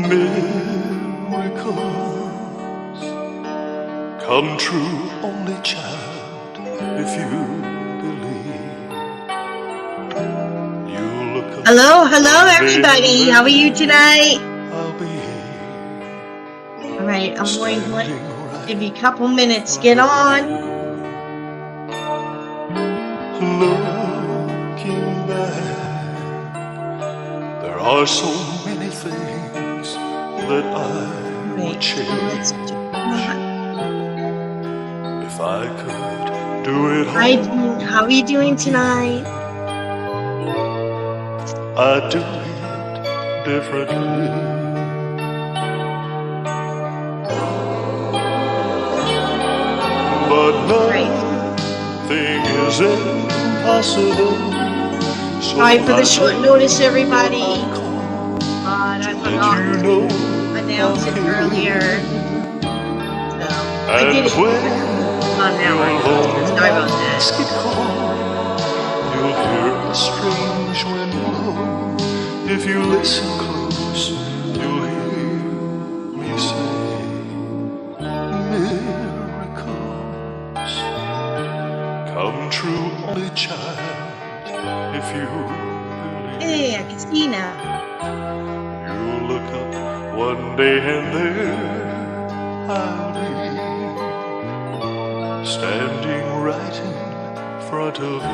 Miracles come true, only child, if you believe. You look up. Hello, everybody. How are you tonight? I'll be here. All right, I'm going to give you a couple minutes. Get on. Looking back, there are so many things that I would change. If I could do it all. How are you doing tonight? I'd do it differently. But nothing is impossible. Sorry for the short notice, everybody. I forgot to announce it earlier. So I did it on that one. Sorry about that. You'll hear a strange wind blow. If you listen close, you'll hear me say, miracles come true, only child, if you believe. Hey, I can see now. You'll look up one day and there I'll be, standing right in front of you.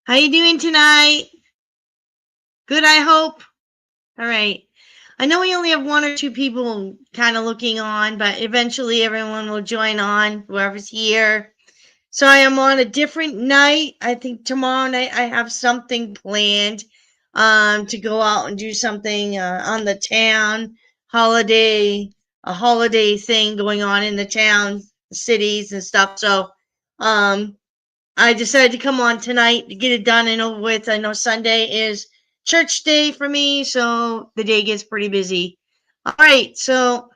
How you doing tonight? Good, I hope. All right. I know we only have one or two people kind of looking on, but eventually everyone will join on, whoever's here. So I am on a different night. I think tomorrow night I have something planned to go out and do something on the town holiday, a holiday thing going on in the town, cities and stuff. So I decided to come on tonight to get it done and over with. I know Sunday is church day for me, so the day gets pretty busy. All right, so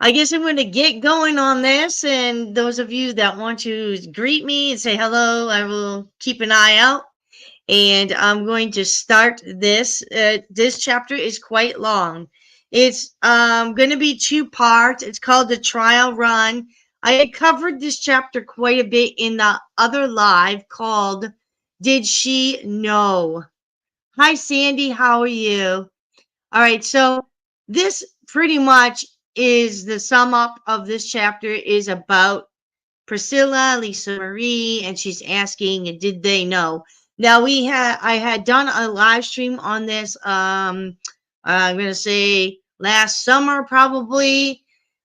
I guess I'm going to get going on this, and those of you that want to greet me and say hello, I will keep an eye out, and I'm going to start this. This chapter is quite long. It's going to be 2 parts. It's called The Trial Run. I had covered this chapter quite a bit in the other live called Did She Know? Hi, Sandy. How are you? All right. So this pretty much is the sum up of this chapter is about Priscilla, Lisa Marie, and she's asking, did they know? Now I had done a live stream on this. I'm going to say last summer, probably.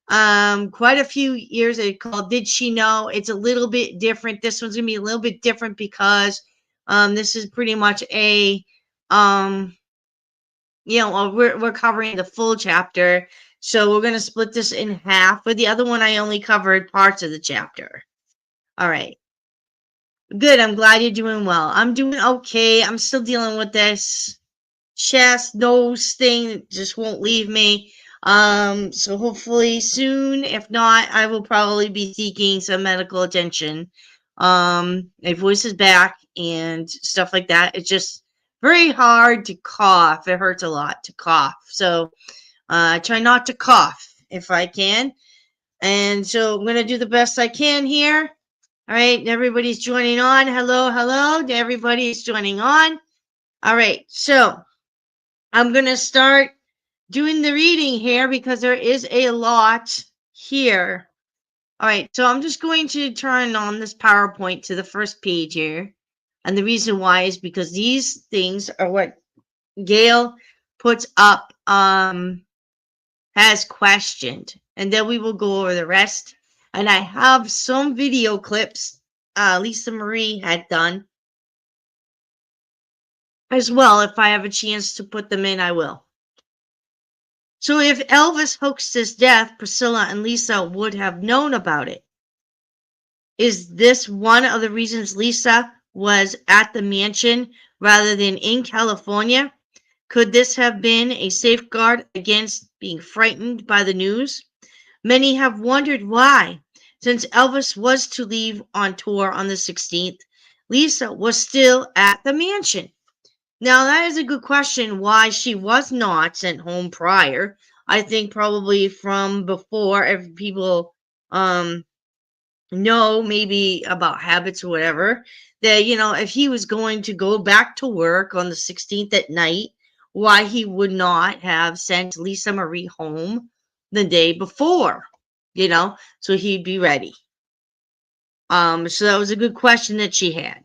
Quite a few years ago, called Did She Know? It's a little bit different. This one's gonna be a little bit different because this is pretty much a we're covering the full chapter, so we're gonna split this in half. But the other one I only covered parts of the chapter. All right, good. I'm glad you're doing well. I'm doing okay. I'm still dealing with this chest nose thing that just won't leave me. So hopefully soon. If not, I will probably be seeking some medical attention. My voice is back and stuff like that. It's just very hard to cough. It hurts a lot to cough. So I try not to cough if I can. And so I'm going to do the best I can here. All right. Everybody's joining on. Hello. Everybody's joining on. All right. So I'm going to start doing the reading here because there is a lot here. All right, so I'm just going to turn on this PowerPoint to the first page here. And the reason why is because these things are what Gail puts up, has questioned. And then we will go over the rest. And I have some video clips Lisa Marie had done as well. If I have a chance to put them in, I will. So if Elvis hoaxed his death, Priscilla and Lisa would have known about it. Is this one of the reasons Lisa was at the mansion rather than in California? Could this have been a safeguard against being frightened by the news? Many have wondered why, since Elvis was to leave on tour on the 16th, Lisa was still at the mansion. Now, that is a good question why she was not sent home prior. I think probably from before, if people know maybe about habits or whatever, that, if he was going to go back to work on the 16th at night, why he would not have sent Lisa Marie home the day before, so he'd be ready. So that was a good question that she had.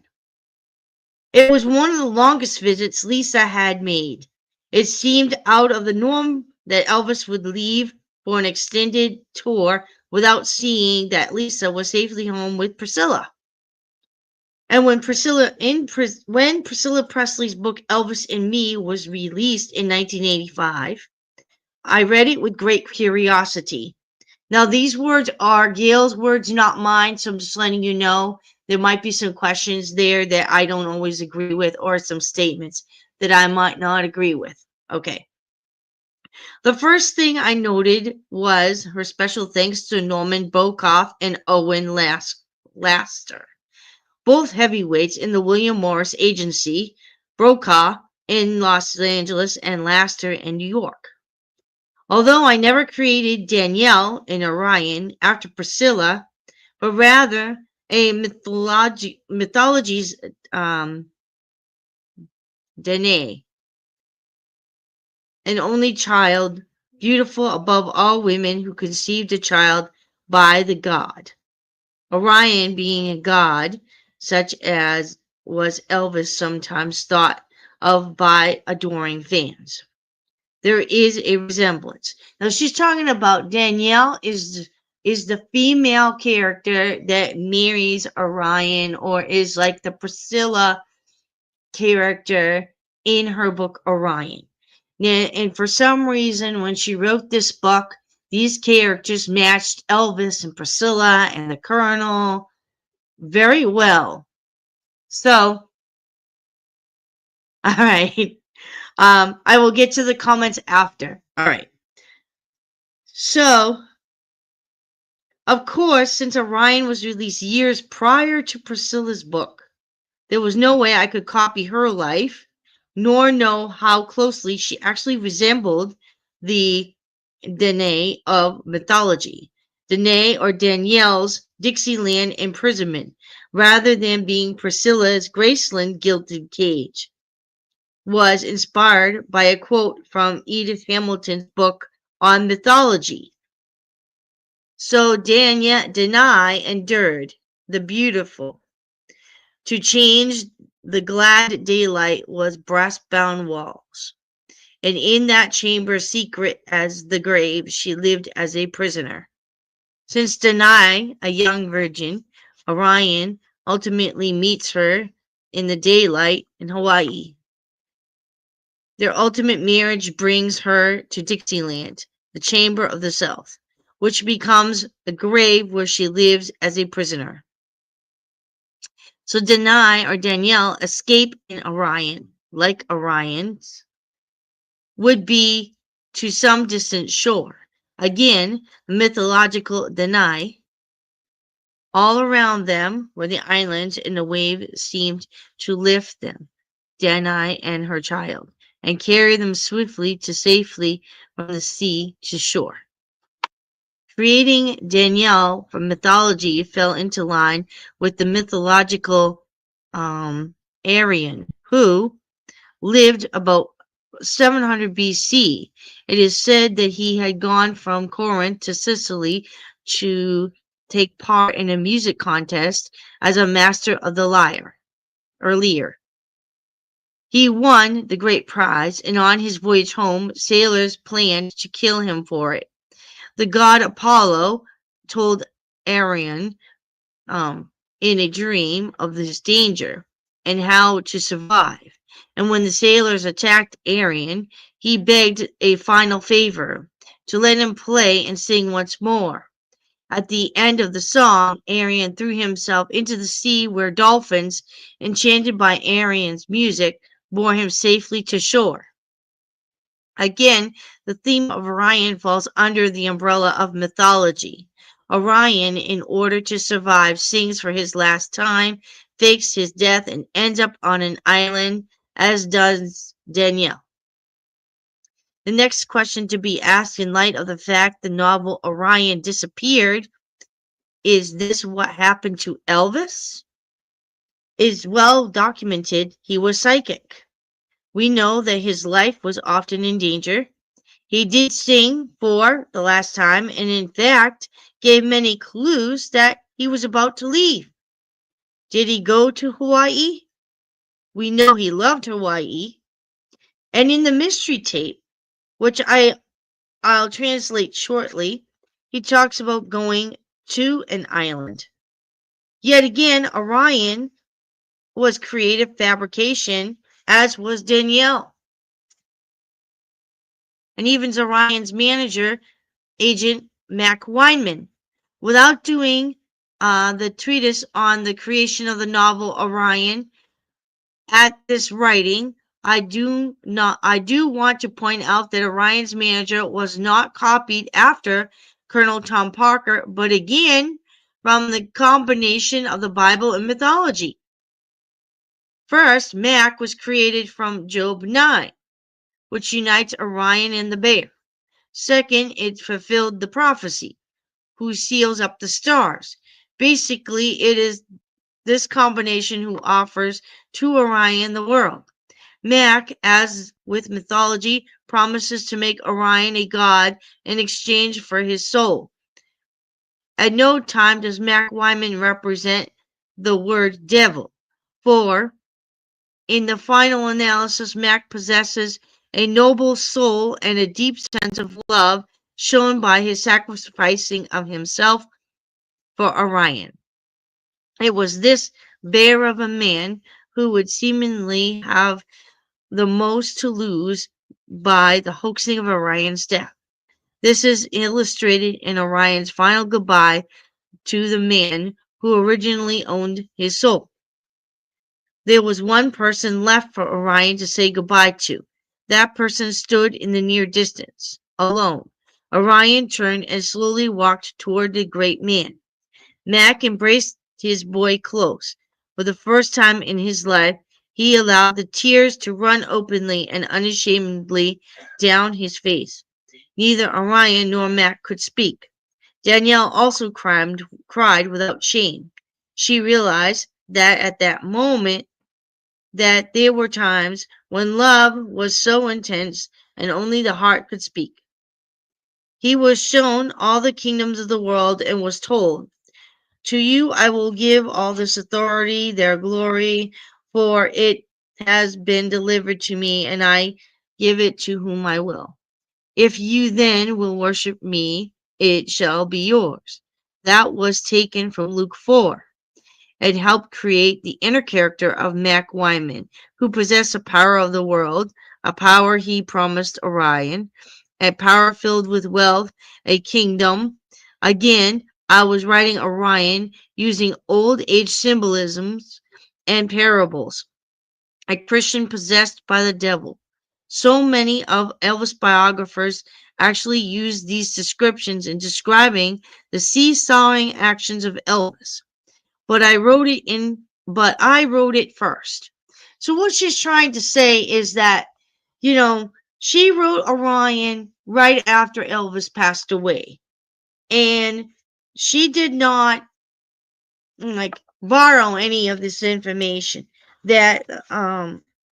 It was one of the longest visits Lisa had made. It seemed out of the norm that Elvis would leave for an extended tour without seeing that Lisa was safely home with Priscilla. And when Priscilla Presley's book Elvis and Me was released in 1985, I read it with great curiosity. Now, these words are Gail's words, not mine, so I'm just letting you know there might be some questions there that I don't always agree with, or some statements that I might not agree with. Okay. The first thing I noted was her special thanks to Norman Bokoff and Owen Laster, both heavyweights in the William Morris Agency, Brokaw in Los Angeles and Laster in New York. Although I never created Danielle in Orion after Priscilla, but rather a mythology's Danae, an only child, beautiful above all women, who conceived a child by the god. Orion being a god, such as was Elvis sometimes thought of by adoring fans. There is a resemblance. Now she's talking about Danielle is the female character that marries Orion, or is like the Priscilla character in her book Orion. And for some reason, when she wrote this book, these characters matched Elvis and Priscilla and the Colonel very well. So, all right. I will get to the comments after. All right. So, of course, since Orion was released years prior to Priscilla's book, there was no way I could copy her life, nor know how closely she actually resembled the Danae of mythology, Danae or Danielle's Dixieland imprisonment, rather than being Priscilla's Graceland gilded cage, was inspired by a quote from Edith Hamilton's book on mythology. So Danae endured the beautiful. To change the glad daylight was brass-bound walls, and in that chamber secret as the grave she lived as a prisoner. Since Danae, a young virgin, Orion ultimately meets her in the daylight in Hawaii. Their ultimate marriage brings her to Dixieland, the chamber of the South, which becomes a grave where she lives as a prisoner. So Danae or Danielle escape in Orion, like Orion's, would be to some distant shore. Again, mythological Danae. All around them were the islands, and the wave seemed to lift them, Danae and her child, and carry them swiftly to safely from the sea to shore. Creating Danielle from mythology fell into line with the mythological Orion, who lived about 700 BC. It is said that he had gone from Corinth to Sicily to take part in a music contest as a master of the lyre, or lyre. He won the great prize, and on his voyage home, sailors planned to kill him for it. The god Apollo told Orion in a dream of this danger and how to survive. And when the sailors attacked Orion, he begged a final favor, to let him play and sing once more. At the end of the song, Orion threw himself into the sea, where dolphins, enchanted by Orion's music, bore him safely to shore. Again, the theme of Orion falls under the umbrella of mythology. Orion, in order to survive, sings for his last time, fakes his death, and ends up on an island as does Danielle. The next question to be asked in light of the fact the novel Orion disappeared is this what happened to Elvis? Is well documented he was psychic. We know that his life was often in danger. He did sing for the last time and, in fact, gave many clues that he was about to leave. Did he go to Hawaii? We know he loved Hawaii. And in the mystery tape, which I'll translate shortly, he talks about going to an island. Yet again, Orion was creative fabrication, as was Danielle. And even Orion's manager, Agent Mac Weinman. Without doing the treatise on the creation of the novel Orion at this writing, I do want to point out that Orion's manager was not copied after Colonel Tom Parker, but again from the combination of the Bible and mythology. First, Mac was created from Job 9, which unites Orion and the bear. Second, it fulfilled the prophecy, who seals up the stars. Basically, it is this combination who offers to Orion the world. Mac, as with mythology, promises to make Orion a god in exchange for his soul. At no time does Mac Wyman represent the word devil, for in the final analysis, Mac possesses a noble soul and a deep sense of love shown by his sacrificing of himself for Orion. It was this bear of a man who would seemingly have the most to lose by the hoaxing of Orion's death. This is illustrated in Orion's final goodbye to the man who originally owned his soul. There was one person left for Orion to say goodbye to. That person stood in the near distance, alone. Orion turned and slowly walked toward the great man. Mac embraced his boy close. For the first time in his life, he allowed the tears to run openly and unashamedly down his face. Neither Orion nor Mac could speak. Danielle also cried without shame. She realized that at that moment that there were times when love was so intense and only the heart could speak. He was shown all the kingdoms of the world and was told, "To you I will give all this authority, their glory, for it has been delivered to me, and I give it to whom I will. If you then will worship me, it shall be yours." That was taken from Luke 4. It helped create the inner character of Mac Wyman, who possessed the power of the world, a power he promised Orion, a power filled with wealth, a kingdom. Again, I was writing Orion using old age symbolisms and parables, a Christian possessed by the devil. So many of Elvis biographers actually use these descriptions in describing the seesawing actions of Elvis. But I wrote it first. So what she's trying to say is that, she wrote Orion right after Elvis passed away. And she did not borrow any of this information that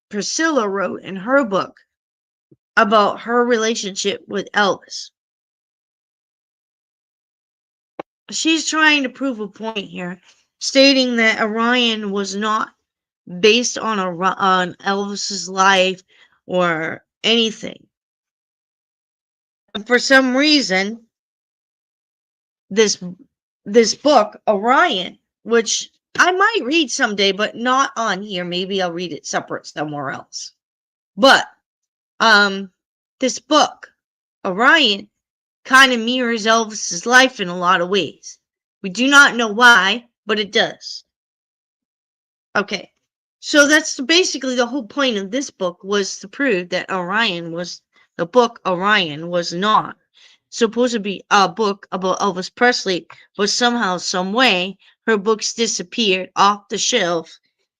Priscilla wrote in her book about her relationship with Elvis. She's trying to prove a point here, stating that Orion was not based on Elvis's life or anything. And for some reason, this book, Orion, which I might read someday, but not on here. Maybe I'll read it separate somewhere else. But this book, Orion, kind of mirrors Elvis's life in a lot of ways. We do not know why, but it does. Okay, so that's basically the whole point of this book, was to prove that Orion was not supposed to be a book about Elvis Presley, but somehow, some way, her books disappeared off the shelf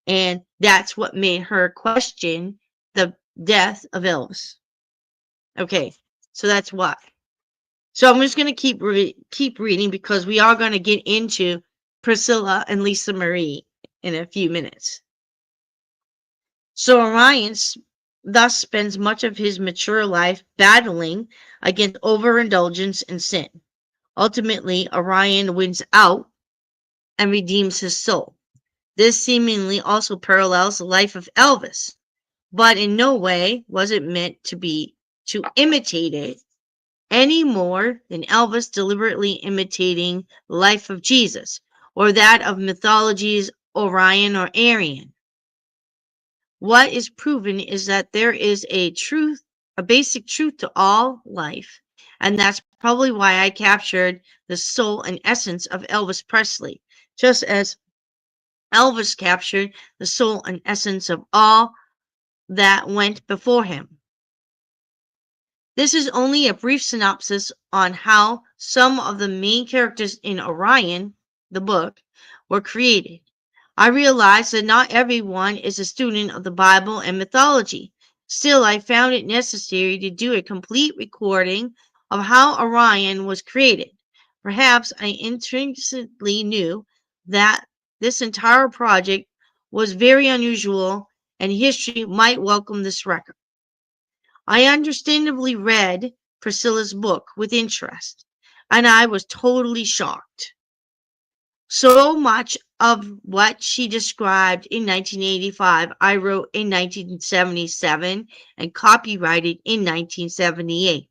And that's what made her question the death of Elvis. Okay, so that's why. So I'm just going to keep reading because we are going to get into Priscilla and Lisa Marie in a few minutes. So Orion thus spends much of his mature life battling against overindulgence and sin. Ultimately, Orion wins out and redeems his soul. This seemingly also parallels the life of Elvis, but in no way was it meant to imitate it any more than Elvis deliberately imitating the life of Jesus or that of mythology's Orion or Arion. What is proven is that there is a basic truth to all life, and that's probably why I captured the soul and essence of Elvis Presley, just as Elvis captured the soul and essence of all that went before him. This is only a brief synopsis on how some of the main characters in Orion, the book, were created. I realize that not everyone is a student of the Bible and mythology. Still, I found it necessary to do a complete recording of how Orion was created. Perhaps I intrinsically knew that this entire project was very unusual and history might welcome this record. I understandably read Priscilla's book with interest, and I was totally shocked. So much of what she described in 1985, I wrote in 1977 and copyrighted in 1978.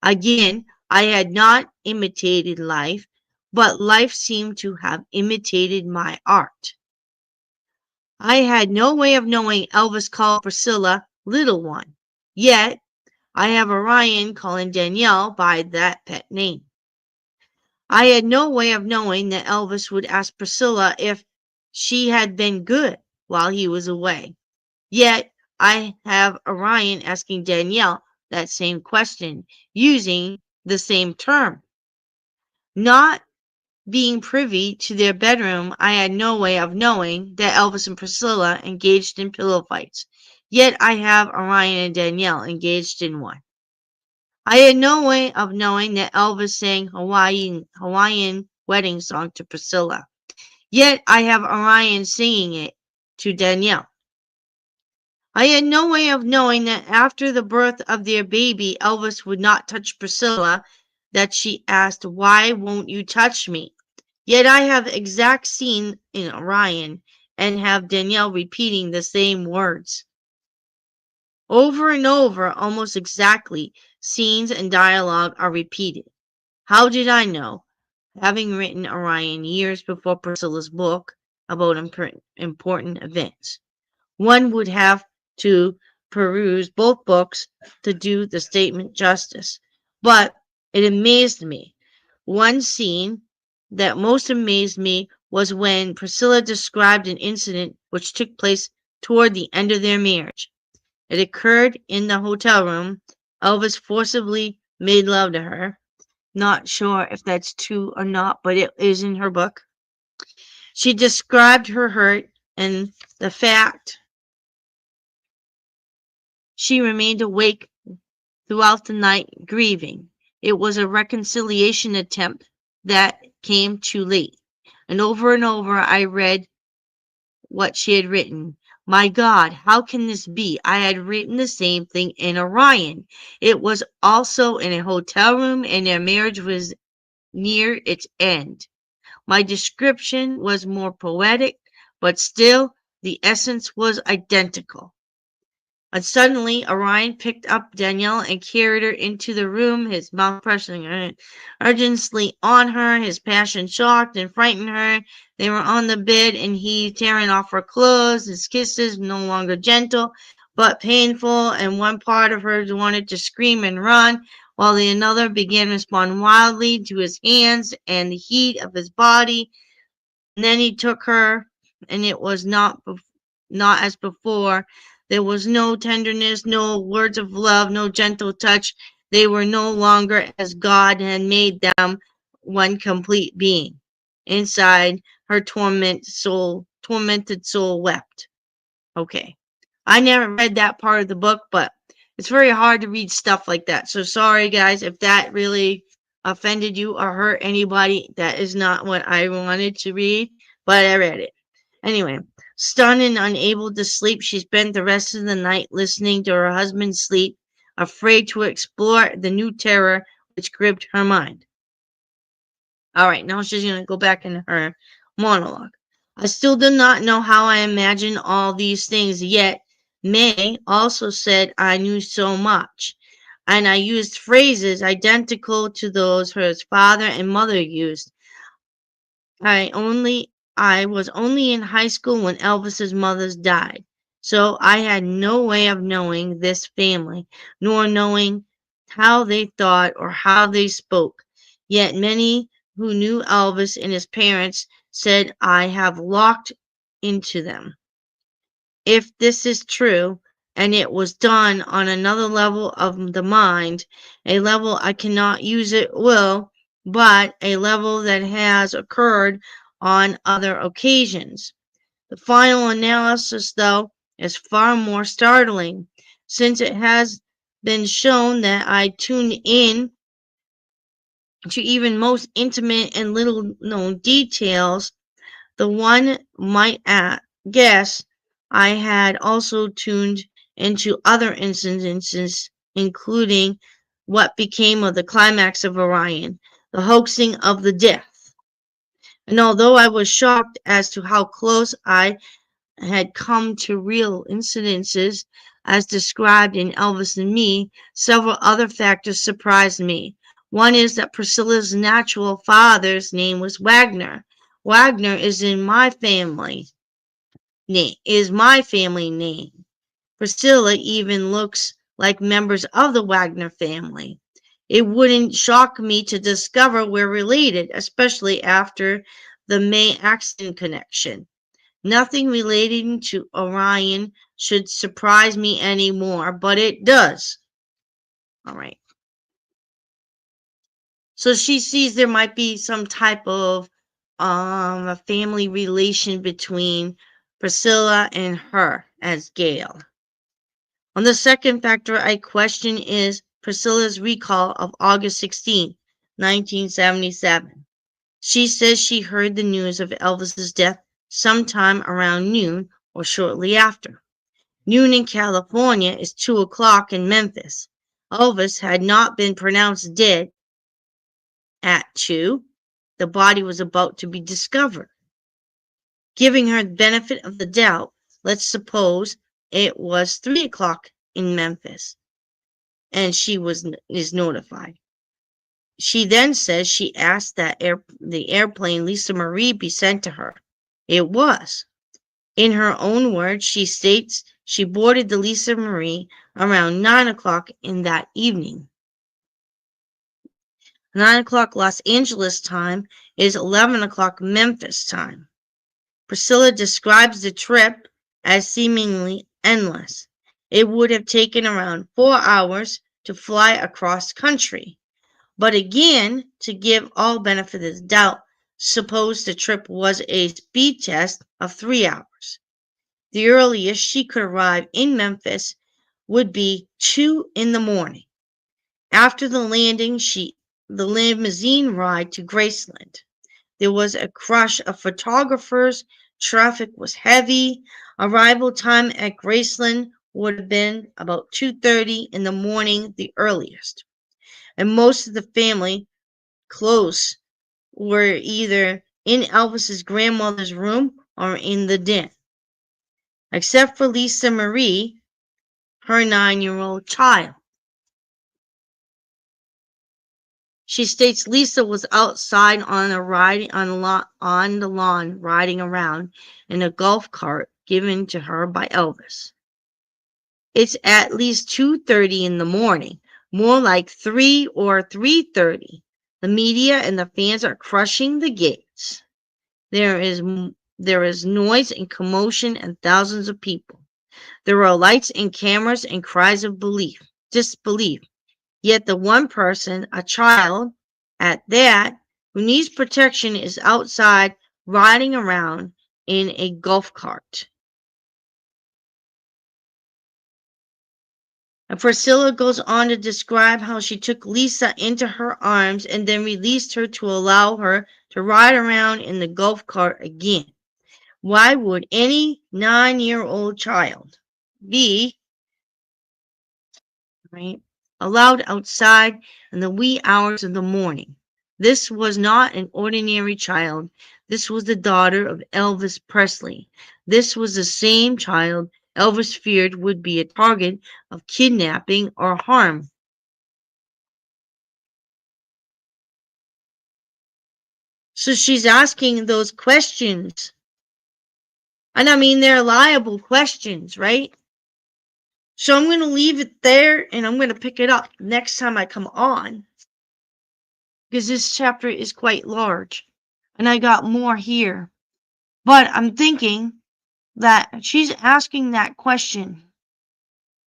Again, I had not imitated life, but life seemed to have imitated my art. I had no way of knowing Elvis called Priscilla Little One, yet I have Orion calling Danielle by that pet name. I had no way of knowing that Elvis would ask Priscilla if she had been good while he was away. Yet I have Orion asking Danielle that same question, using the same term. Not being privy to their bedroom, I had no way of knowing that Elvis and Priscilla engaged in pillow fights. Yet I have Orion and Danielle engaged in one. I had no way of knowing that Elvis sang Hawaiian wedding song to Priscilla. Yet I have Orion singing it to Danielle. I had no way of knowing that after the birth of their baby, Elvis would not touch Priscilla, that she asked, "Why won't you touch me?" Yet I have the exact scene in Orion and have Danielle repeating the same words. Over and over, almost exactly, scenes and dialogue are repeated. How did I know, having written Orion years before Priscilla's book about important events? One would have to peruse both books to do the statement justice. But it amazed me. One scene that most amazed me was when Priscilla described an incident which took place toward the end of their marriage. It occurred in the hotel room. Elvis forcibly made love to her. Not sure if that's true or not, but it is in her book. She described her hurt and the fact she remained awake throughout the night grieving. It was a reconciliation attempt that came too late. And over I read what she had written. My God, how can this be? I had written the same thing in Orion. It was also in a hotel room, and their marriage was near its end. My description was more poetic, but still the essence was identical. And suddenly Orion picked up Danielle and carried her into the room, his mouth pressing urgently on her, his passion shocked and frightened her. They were on the bed, and he tearing off her clothes, his kisses no longer gentle, but painful, and one part of her wanted to scream and run, while the another began to respond wildly to his hands and the heat of his body. And then he took her, and it was not as before. There was no tenderness, no words of love, no gentle touch. They were no longer as God had made them, one complete being. Inside, her tormented soul wept. Okay. I never read that part of the book, but it's very hard to read stuff like that. So sorry, guys, if that really offended you or hurt anybody. That is not what I wanted to read, but I read it. Anyway, stunned and unable to sleep, she spent the rest of the night listening to her husband sleep, afraid to explore the new terror which gripped her mind. All right, now she's going to go back in her monologue. I still do not know how I imagined all these things, yet May also said I knew so much, and I used phrases identical to those her father and mother used. I was only in high school when Elvis's mother died, so I had no way of knowing this family, nor knowing how they thought or how they spoke. Yet many who knew Elvis and his parents said I have locked into them. If this is true, and it was done on another level of the mind, a level I cannot use at will, but a level that has occurred on other occasions. The final analysis, though, is far more startling, since it has been shown that I tune in to even most intimate and little known details. The one might guess I had also tuned into other incidences, including what became of the climax of Orion, the hoaxing of the death. And although I was shocked as to how close I had come to real incidences as described in Elvis and Me, several other factors surprised me. One is that Priscilla's natural father's name was Wagner. Wagner is my family name. Priscilla even looks like members of the Wagner family. It wouldn't shock me to discover we're related, especially after the May accident connection. Nothing relating to Orion should surprise me anymore, but it does. All right. So she sees there might be some type of a family relation between Priscilla and her as Gail. On the second factor I question is Priscilla's recall of August 16, 1977. She says she heard the news of Elvis's death sometime around noon or shortly after. Noon in California is 2 o'clock in Memphis. Elvis had not been pronounced dead at 2. The body was about to be discovered. Giving her the benefit of the doubt, let's suppose it was 3 o'clock in Memphis, and she is notified. She then says she asked that the airplane Lisa Marie be sent to her. It was. In her own words, she states she boarded the Lisa Marie around 9 o'clock in that evening. 9 o'clock Los Angeles time is 11 o'clock Memphis time. Priscilla describes the trip as seemingly endless. It would have taken around 4 hours to fly across country. But again, to give all benefit of the doubt, suppose the trip was a speed test of 3 hours. The earliest she could arrive in Memphis would be 2 in the morning. After the landing, the limousine ride to Graceland. There was a crush of photographers. Traffic was heavy. Arrival time at Graceland would have been about 2:30 in the morning, the earliest. And most of the family close were either in Elvis's grandmother's room or in the den, except for Lisa Marie, her 9-year-old child. She states Lisa was outside on the lawn riding around in a golf cart given to her by Elvis. It's at least 2:30 in the morning, more like 3 or 3:30. The media and the fans are crushing the gates. There is noise and commotion and thousands of people. There are lights and cameras and cries of disbelief. Yet the one person, a child, at that, who needs protection is outside riding around in a golf cart. And Priscilla goes on to describe how she took Lisa into her arms and then released her to allow her to ride around in the golf cart again. Why would any 9-year-old child be right, allowed outside in the wee hours of the morning? This was not an ordinary child. This was the daughter of Elvis Presley. This was the same child Elvis feared would be a target of kidnapping or harm. So she's asking those questions. And I mean, they're liable questions, right? So I'm going to leave it there and I'm going to pick it up next time I come on. Because this chapter is quite large. And I got more here. But I'm thinking that she's asking that question.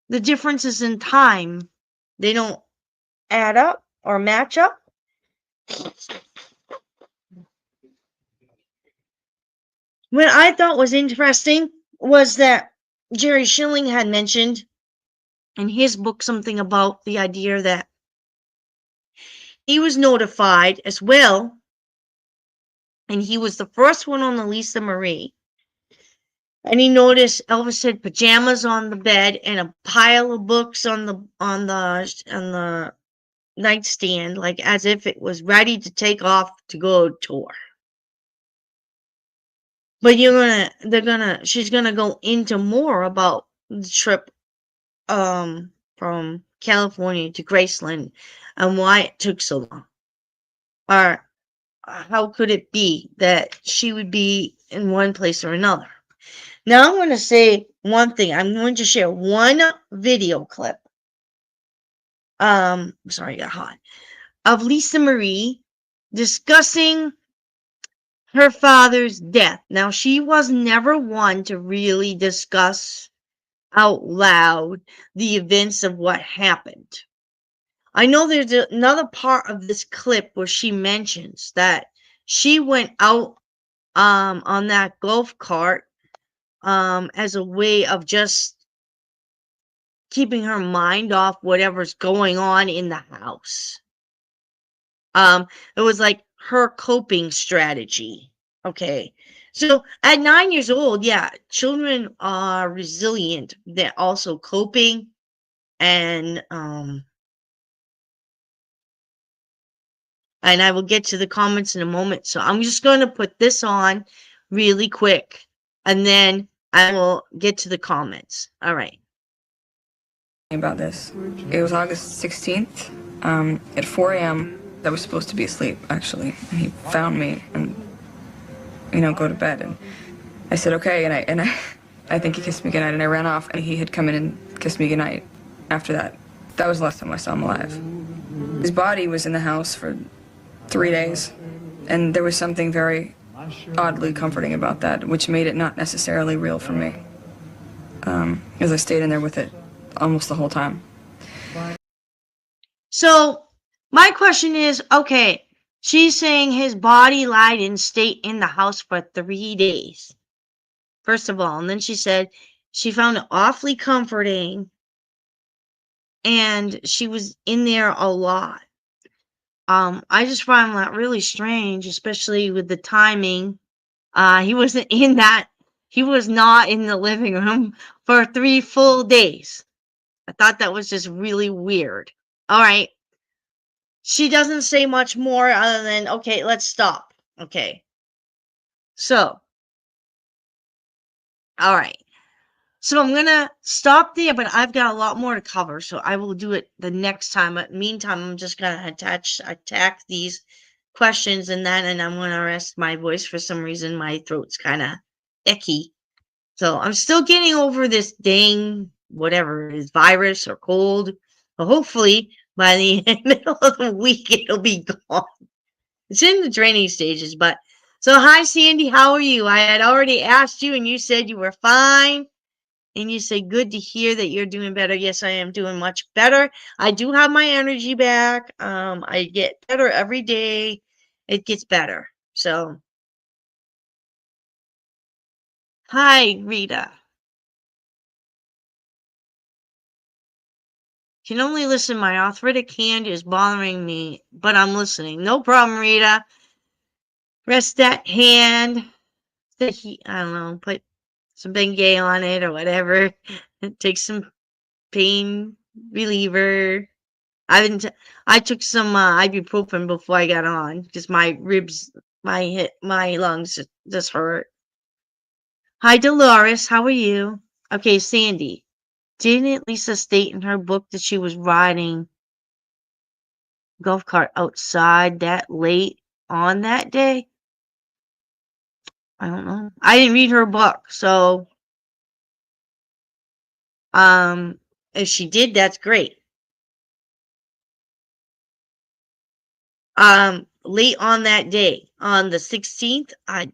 The differences in time, they don't add up or match up. What I thought was interesting was that Jerry Schilling had mentioned in his book something about the idea that he was notified as well, and he was the first one on the Lisa Marie. And he noticed Elvis had pajamas on the bed and a pile of books on the nightstand, like as if it was ready to take off to go tour. But she's gonna go into more about the trip from California to Graceland and why it took so long. Or how could it be that she would be in one place or another? Now I'm going to say one thing. I'm going to share one video clip. Sorry, I got hot. Of Lisa Marie discussing her father's death. Now, she was never one to really discuss out loud the events of what happened. I know there's another part of this clip where she mentions that she went out on that golf cart as a way of just keeping her mind off whatever's going on in the house. It was like her coping strategy. Okay. So at 9 years old, yeah, children are resilient. They're also coping and I will get to the comments in a moment. So I'm just going to put this on really quick and then I will get to the comments. All right. About this. It was August 16th at 4 a.m. I was supposed to be asleep, actually. And he found me and, go to bed. And I said, okay. And I think he kissed me goodnight. And I ran off and he had come in and kissed me goodnight after that. That was the last time I saw him alive. His body was in the house for 3 days. And there was something very oddly comforting about that, which made it not necessarily real for me. As I stayed in there with it almost the whole time. So my question is, okay, she's saying his body lied in state in the house for 3 days. First of all, and then she said she found it awfully comforting and she was in there a lot. I just find that really strange, especially with the timing. He was not in the living room for 3 full days. I thought that was just really weird. All right. She doesn't say much more other than, okay, let's stop. Okay. So, all right. So I'm going to stop there, but I've got a lot more to cover. So I will do it the next time. But meantime, I'm just going to attack these questions and I'm going to rest my voice. For some reason, my throat's kind of icky. So I'm still getting over this dang, whatever it is, virus or cold. But hopefully by the middle of the week, it'll be gone. It's in the training stages, but so hi, Sandy. How are you? I had already asked you and you said you were fine. And you say, good to hear that you're doing better. Yes, I am doing much better. I do have my energy back. I get better every day. It gets better. So, hi, Rita. Can only listen. My arthritic hand is bothering me, but I'm listening. No problem, Rita. Rest that hand. I don't know, put some Bengay on it or whatever. Take some pain reliever. I took some ibuprofen before I got on because my ribs, my lungs just hurt. Hi, Dolores. How are you? Okay, Sandy. Didn't Lisa state in her book that she was riding golf cart outside that late on that day? I don't know. I didn't read her book, so if she did, that's great. Late on that day, on the 16th, I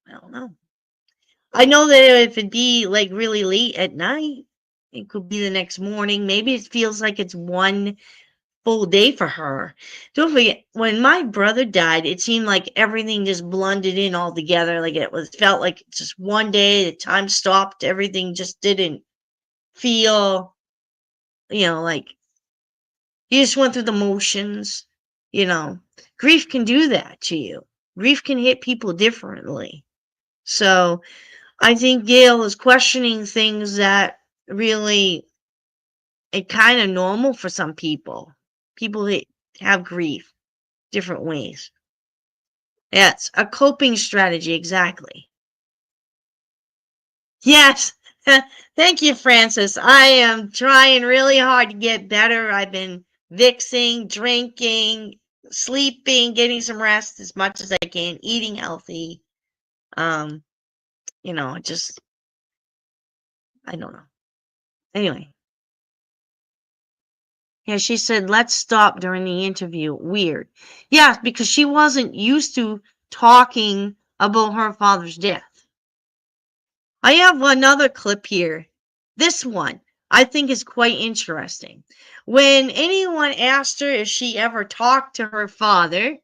don't know. I know that if it'd be like really late at night, it could be the next morning. Maybe it feels like it's one full day for her. Don't forget, when my brother died, it seemed like everything just blended in all together. Like felt like just one day, the time stopped, everything just didn't feel, like you just went through the motions. Grief can do that to you. Grief can hit people differently. So I think Gail is questioning things that really are kind of normal for some people. People that have grief different ways. Yes, a coping strategy, exactly. Yes. Thank you, Francis. I am trying really hard to get better. I've been vixing, drinking, sleeping, getting some rest as much as I can, eating healthy. Just I don't know. Anyway. Yeah, she said, let's stop during the interview. Weird. Yeah, because she wasn't used to talking about her father's death. I have another clip here. This one I think is quite interesting. When anyone asked her if she ever talked to her father,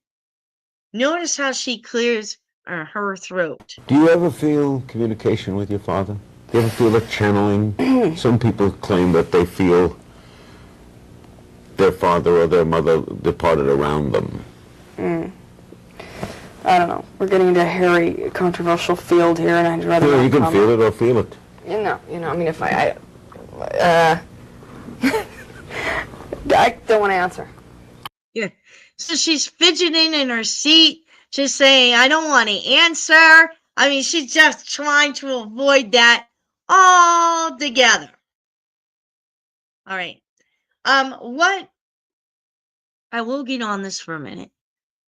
notice how she clears her throat. Do you ever feel communication with your father? Do you ever feel a channeling? Some people claim that they feel their father or their mother departed around them. I don't know. We're getting into a hairy, controversial field here, and I'd rather Yeah, not you can comment. feel it or feel it. I mean, if I don't want to answer. Yeah. So she's fidgeting in her seat. She's saying, I don't want to answer. I mean, she's just trying to avoid that altogether. All right. What I will get on this for a minute.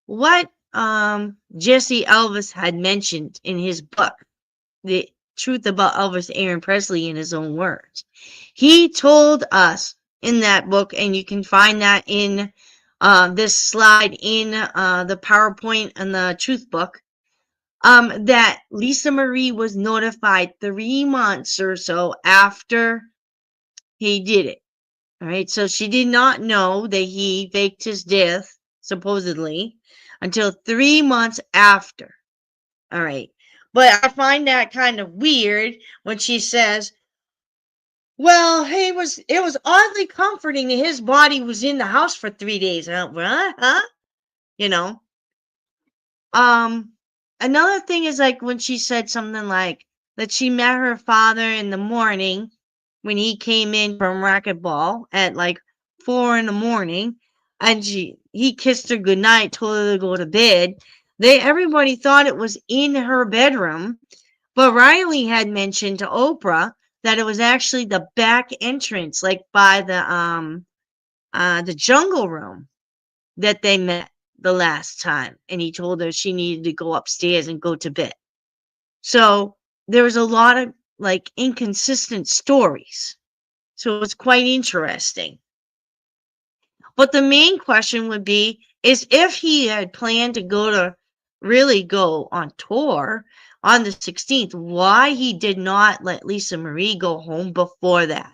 What Jesse Elvis had mentioned in his book, The Truth About Elvis Aaron Presley, in his own words. He told us in that book, and you can find that in this slide in the PowerPoint and the Truth book, that Lisa Marie was notified 3 months or so after he did it. All right, so she did not know that he faked his death, supposedly, until 3 months after. All right, but I find that kind of weird when she says, well, it was oddly comforting that his body was in the house for 3 days. What? Huh? You know? Another thing is like when she said something like that she met her father in the morning when he came in from racquetball at like 4 a.m, and he kissed her goodnight, told her to go to bed. Everybody thought it was in her bedroom, but Riley had mentioned to Oprah that it was actually the back entrance, like by the jungle room that they met the last time, and he told her she needed to go upstairs and go to bed. So there was a lot of like inconsistent stories. So it's quite interesting. But the main question would be is if he had planned to really go on tour on the 16th, why he did not let Lisa Marie go home before that.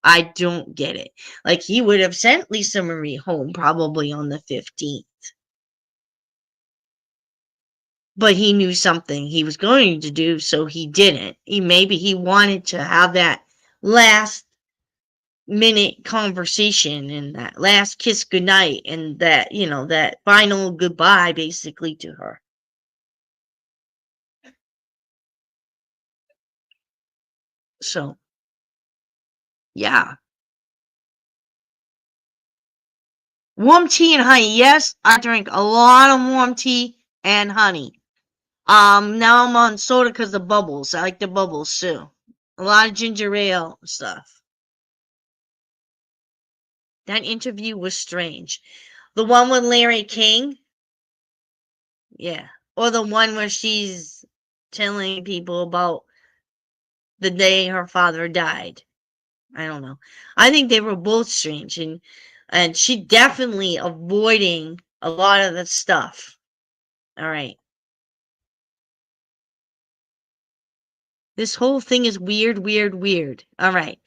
I don't get it. Like he would have sent Lisa Marie home probably on the 15th. But he knew something he was going to do, so he didn't. Maybe he wanted to have that last minute conversation and that last kiss goodnight and that, that final goodbye basically to her. So, yeah. Warm tea and honey. Yes, I drink a lot of warm tea and honey. Now I'm on soda because of bubbles. I like the bubbles too. A lot of ginger ale stuff. That interview was strange. The one with Larry King? Yeah. Or the one where she's telling people about the day her father died. I don't know. I think they were both strange, and she definitely avoiding a lot of that stuff. All right. This whole thing is weird, weird, weird. All right.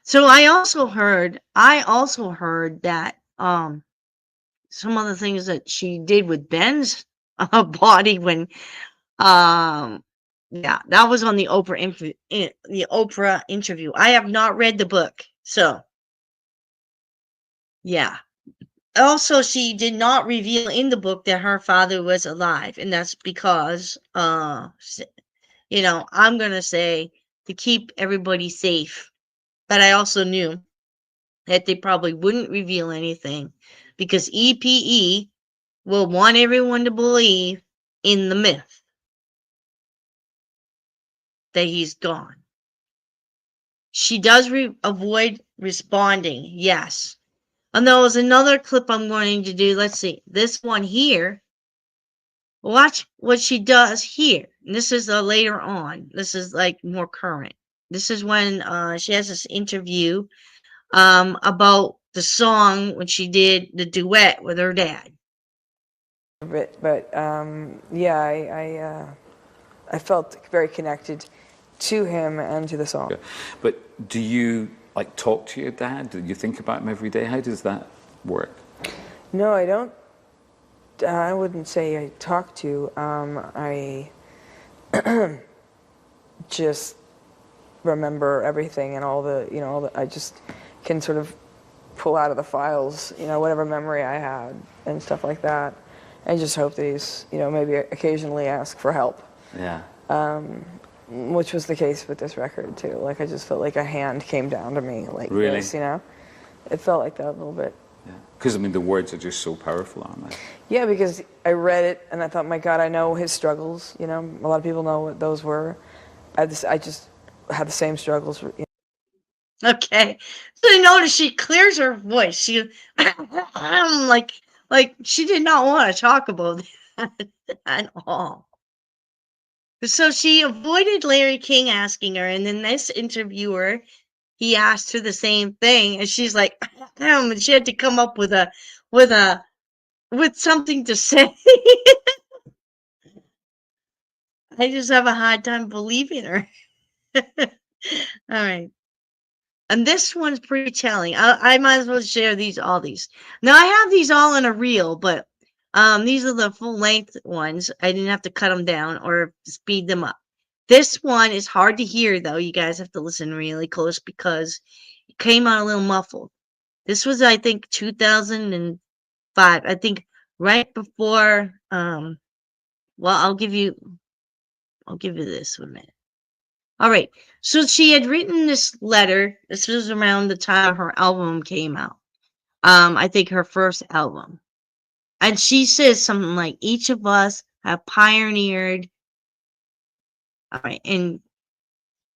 So I also heard that some of the things that she did with Ben's body when yeah, that was on the Oprah interview. I have not read the book. So, yeah. Also, she did not reveal in the book that her father was alive, and that's because I'm going to say to keep everybody safe. But I also knew that they probably wouldn't reveal anything because EPE will want everyone to believe in the myth that he's gone. She does avoid responding, yes. And there was another clip I'm going to do. Let's see. This one here. Watch what she does here. And this is later on. This is like more current. This is when she has this interview about the song when she did the duet with her dad. But yeah, I felt very connected to him and to the song. But do you talk to your dad? Do you think about him every day? How does that work? No, I don't. I wouldn't say I talk to. I just remember everything and all the, I just can sort of pull out of the files, whatever memory I had and stuff like that. I just hope that he's, maybe occasionally ask for help. Yeah. Which was the case with this record too. Like I just felt like a hand came down to me, like really? This, It felt like that a little bit. Yeah. Because the words are just so powerful, aren't they? Yeah, because I read it and I thought, my God, I know his struggles. A lot of people know what those were. I just had the same struggles. Okay, so you notice she clears her voice. She, like she did not want to talk about that at all. So she avoided Larry King asking her, and then this interviewer, he asked her the same thing, and she's like, and she had to come up with something to say. I just have a hard time believing her. All right. And this one's pretty telling. I might as well share all these. Now I have these all in a reel, but these are the full length ones. I didn't have to cut them down or speed them up. This one is hard to hear though. You guys have to listen really close because it came out a little muffled. This was, I think, 2005. I think right before. Well, I'll give you this 1 minute. All right. So she had written this letter. This was around the time her album came out. I think her first album. And she says something like, each of us have pioneered, all right, in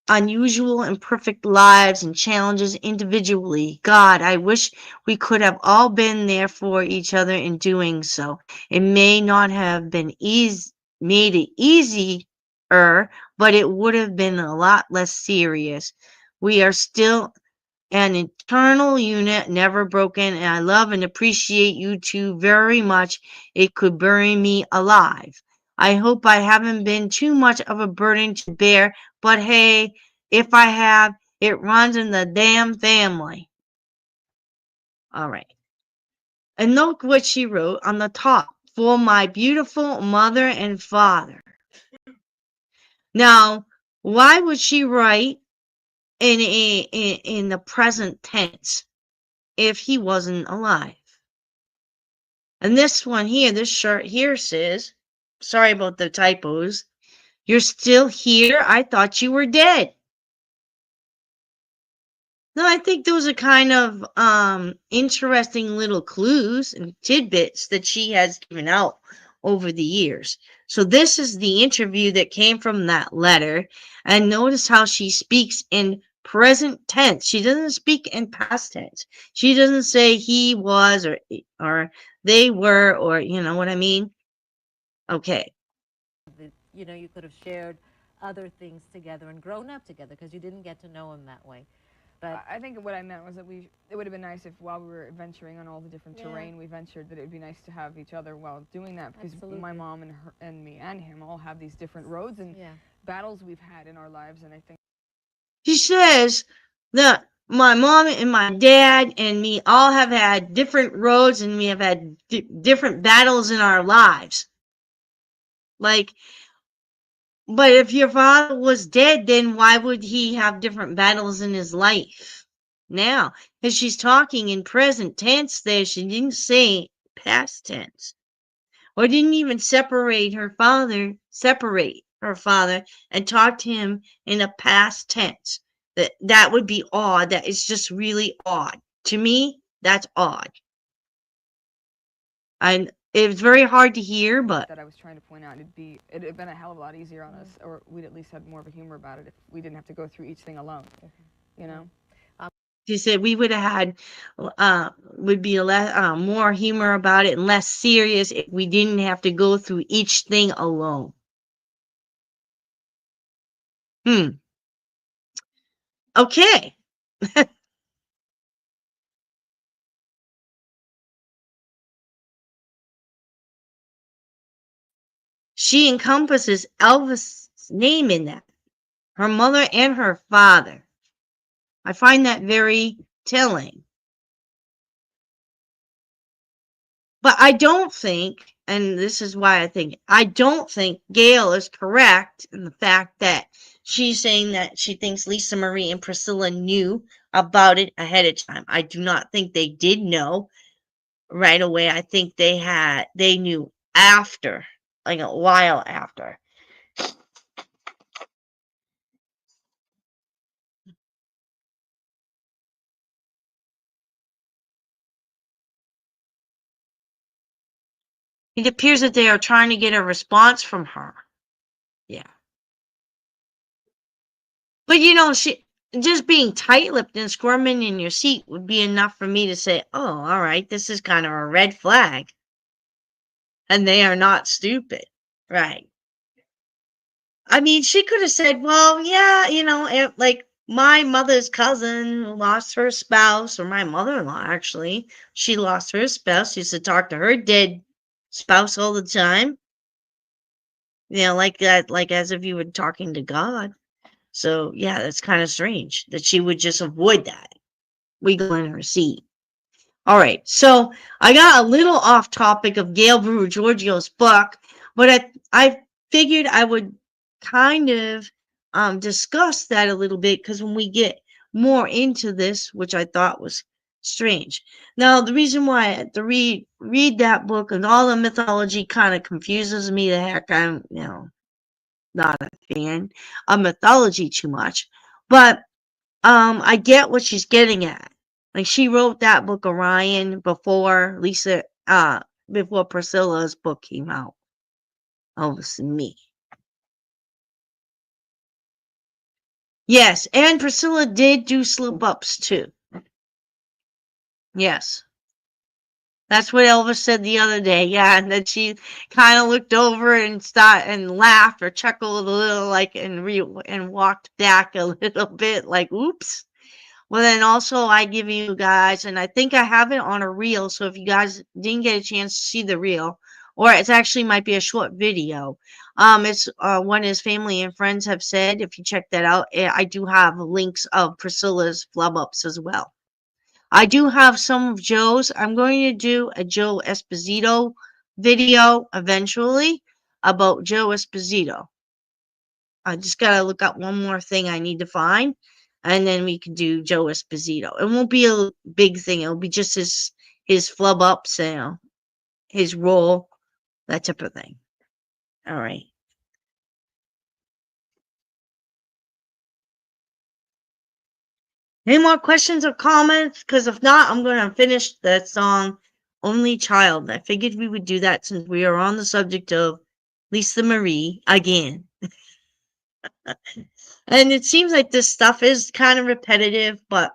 unusual and perfect lives and challenges individually. God, I wish we could have all been there for each other in doing so. It may not have been made it easier, but it would have been a lot less serious. We are still an eternal unit, never broken, and I love and appreciate you two very much. It could bury me alive. I hope I haven't been too much of a burden to bear, but hey, if I have, it runs in the damn family. All right. And look what she wrote on the top. For my beautiful mother and father. Now, why would she write in the present tense if he wasn't alive. And this one here, this shirt here says, sorry about the typos, "You're still here? I thought you were dead." No, I think those are kind of interesting little clues and tidbits that she has given out over the years. So this is the interview that came from that letter. And notice how she speaks in present tense. She doesn't speak in past tense. She doesn't say he was or they were, or you know what I mean? Okay. You could have shared other things together and grown up together because you didn't get to know him that way. But I think what I meant was that it would have been nice if while we were venturing on all the different terrain we ventured, that it would be nice to have each other while doing that, because my mom and her and me and him all have these different roads and battles we've had in our lives, and I think She says that my mom and my dad and me all have had different roads and we have had different battles in our lives. Like, but if your father was dead, then why would he have different battles in his life now? Because she's talking in present tense there. She didn't say past tense. Or didn't even separate her father and talk to him in a past tense. That would be odd. That is just really odd. To me, that's odd. And it was very hard to hear, but that I was trying to point out, it'd have been a hell of a lot easier on us, or we'd at least had more of a humor about it if we didn't have to go through each thing alone, you know? she said we would have had would be more humor about it and less serious if we didn't have to go through each thing alone. Okay. She encompasses Elvis' name in that. Her mother and her father. I find that very telling. But I don't think, and this is why I don't think Gail is correct in the fact that she's saying that she thinks Lisa Marie and Priscilla knew about it ahead of time. I do not think they did know right away. I think they knew after, like a while after. It appears that they are trying to get a response from her. Yeah. But she just being tight-lipped and squirming in your seat would be enough for me to say, "Oh, all right, this is kind of a red flag." And they are not stupid. Right. I mean, she could have said, "Well, yeah, like my mother's cousin lost her spouse, or my mother-in-law actually, she lost her spouse. She used to talk to her dead spouse all the time. Like that, like as if you were talking to God." So, yeah, that's kind of strange that she would just avoid that. Wiggle in her seat. All right, so I got a little off topic of Gail Brewer Giorgio's book, but I figured I would kind of discuss that a little bit because when we get more into this, which I thought was strange. Now, the reason why I had to read that book and all the mythology kind of confuses me the heck. I'm, not a fan of mythology too much, but I get what she's getting at. Like she wrote that book Orion before before Priscilla's book came out. Elvis and Me. Yes, and Priscilla did do slip ups too. Yes. That's what Elvis said the other day. Yeah, and then she kind of looked over and laughed or chuckled a little, like and walked back a little bit, like oops. Well, then also I give you guys, and I think I have it on a reel. So if you guys didn't get a chance to see the reel, or it actually might be a short video, it's one his family and friends have said. If you check that out, I do have links of Priscilla's flub ups as well. I do have some of Joe's. I'm going to do a Joe Esposito video eventually about Joe Esposito. I just got to look up one more thing I need to find. and then we can do Joe Esposito. It won't be a big thing. It'll be just his flub ups, his role, that type of thing. All right. Any more questions or comments? Because if not, I'm going to finish that song, Only Child. I figured we would do that since we are on the subject of Lisa Marie again. And it seems like this stuff is kind of repetitive, but,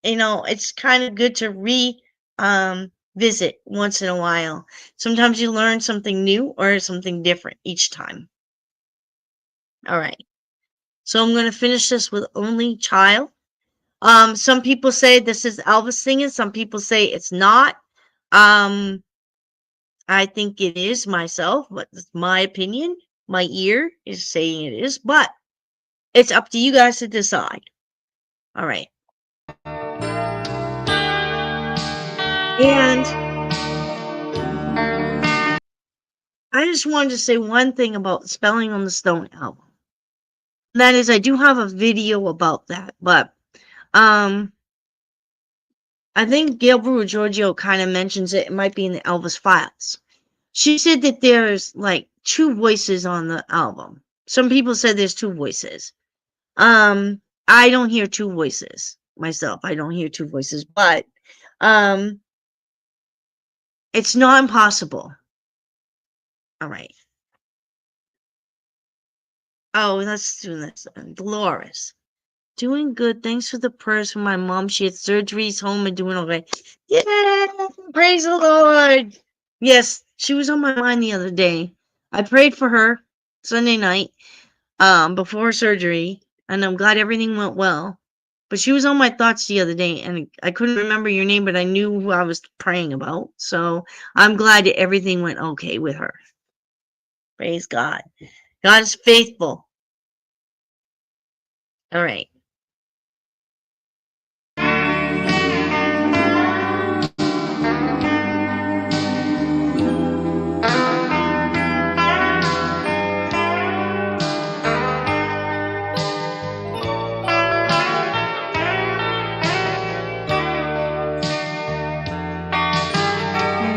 it's kind of good to visit once in a while. Sometimes you learn something new or something different each time. All right. So I'm going to finish this with Only Child. Some people say this is Elvis singing. Some people say it's not. I think it is myself, but it's my opinion. My ear is saying it is, but it's up to you guys to decide. All right. And I just wanted to say one thing about Spelling on the Stone album. That is, I do have a video about that, but I think Gail Brewer Giorgio kind of mentions it. It might be in the Elvis files. She said that there's like 2 voices on the album. Some people said there's 2 voices. I don't hear 2 voices myself. I don't hear 2 voices, but it's not impossible. All right. Oh, let's do this. Dolores. Doing good. Thanks for the prayers for my mom. She had surgeries home and doing okay. Yeah, praise the Lord. Yes, she was on my mind the other day. I prayed for her Sunday night before surgery, and I'm glad everything went well. But she was on my thoughts the other day, and I couldn't remember your name, but I knew who I was praying about. So I'm glad that everything went okay with her. Praise God. God is faithful. All right.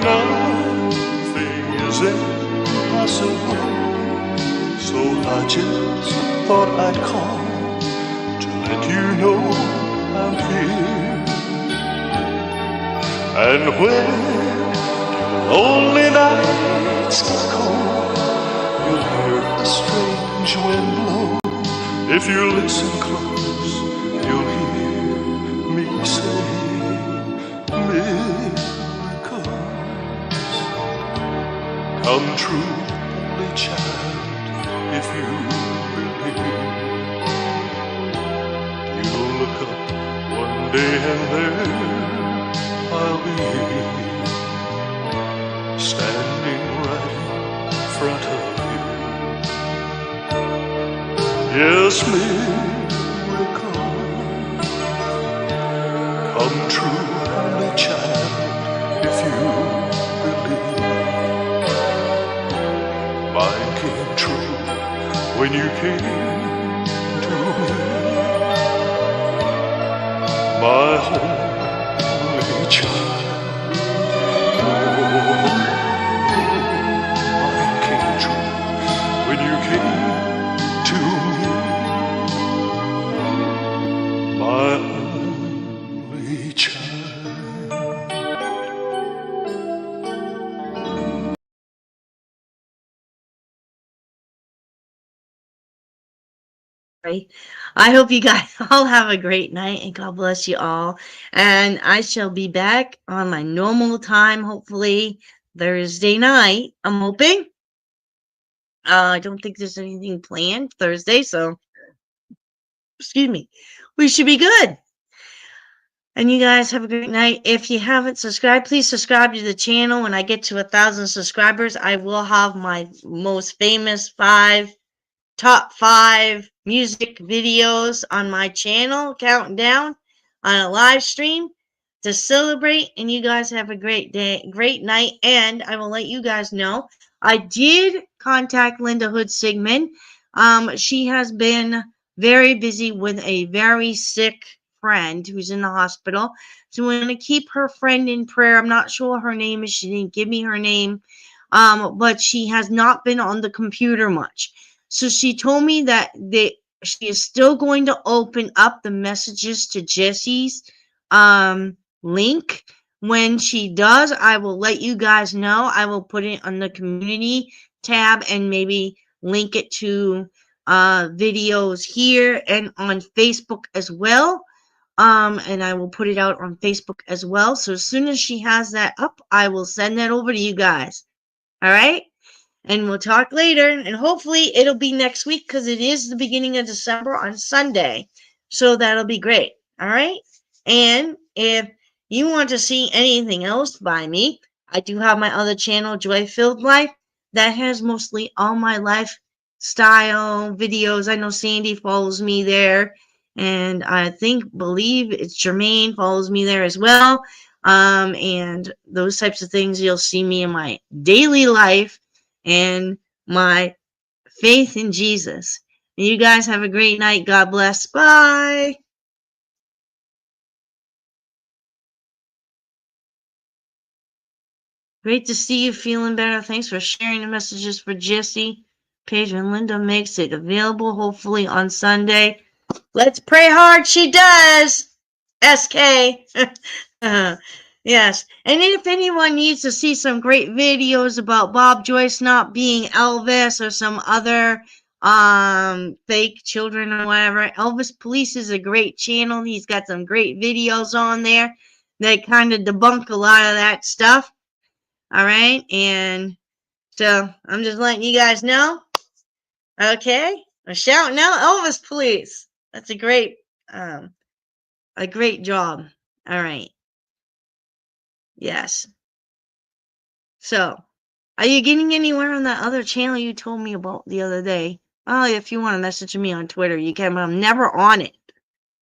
Nothing is impossible, so I just thought I'd call to let you know I'm here. And when lonely nights get cold, you'll hear a strange wind blow. If you listen close, you'll hear me say, come true, only child, if you believe. You'll look up one day and there I'll be, standing right in front of you. Yes, miracle, come true, only child, if you believe. Mine came true when you came to me, my only child. Mine came true when you came to me, my only child. I hope you guys all have a great night and God bless you all. And I shall be back on my normal time, hopefully Thursday night. I'm hoping. I don't think there's anything planned Thursday, so excuse me. We should be good. And you guys have a great night. If you haven't subscribed, please subscribe to the channel. When I get to 1,000 subscribers, I will have my most famous top 5 music videos on my channel, counting down on a live stream to celebrate. And you guys have a great day, great night. And I will let you guys know, I did contact Linda Hood Sigmund. She has been very busy with a very sick friend who's in the hospital. So we're going to keep her friend in prayer. I'm not sure what her name is. She didn't give me her name. But she has not been on the computer much. So she told me that she is still going to open up the messages to Jesse's link. When she does, I will let you guys know. I will put it on the community tab and maybe link it to videos here and on Facebook as well. And I will put it out on Facebook as well. So as soon as she has that up, I will send that over to you guys. All right? And we'll talk later. And hopefully it'll be next week because it is the beginning of December on Sunday. So that'll be great. All right? And if you want to see anything else by me, I do have my other channel, Joy Filled Life, that has mostly all my lifestyle videos. I know Sandy follows me there. And I believe it's Jermaine follows me there as well. And those types of things you'll see me in my daily life and my faith in Jesus. And you guys have a great night. God bless. Bye. Great to see you feeling better. Thanks for sharing the messages for Jesse. Paige and Linda makes it available hopefully on Sunday. Let's pray hard she does. SK. Yes. And if anyone needs to see some great videos about Bob Joyce not being Elvis or some other fake children or whatever, Elvis Police is a great channel. He's got some great videos on there that kind of debunk a lot of that stuff. All right. And so I'm just letting you guys know. Okay. I'm shouting out Elvis Police. That's a great job. All right. Yes. So, are you getting anywhere on that other channel you told me about the other day? Oh, if you want to message me on Twitter, you can, but I'm never on it.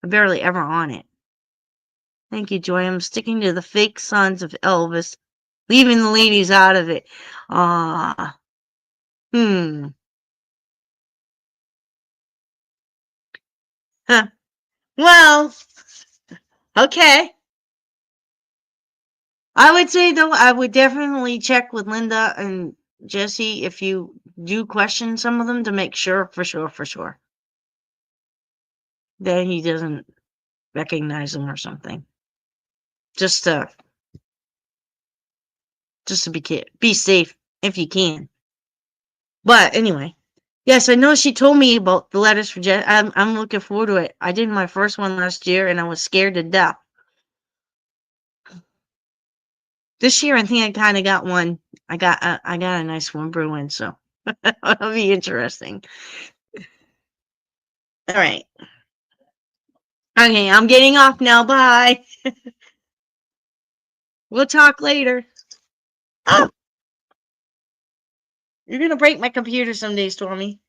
I'm barely ever on it. Thank you, Joy. I'm sticking to the fake sons of Elvis, leaving the ladies out of it. Ah. Huh. Well, okay. I would say, though, I would definitely check with Linda and Jesse if you do question some of them to make sure, for sure, that he doesn't recognize them or something. Just to be safe if you can. But anyway, yes, I know she told me about the letters for Jess. I'm looking forward to it. I did my first one last year and I was scared to death. This year, I think I kind of got one. I got a nice one brewing, so it'll be interesting. All right. Okay, I'm getting off now. Bye. We'll talk later. Oh, you're gonna break my computer someday, Stormy.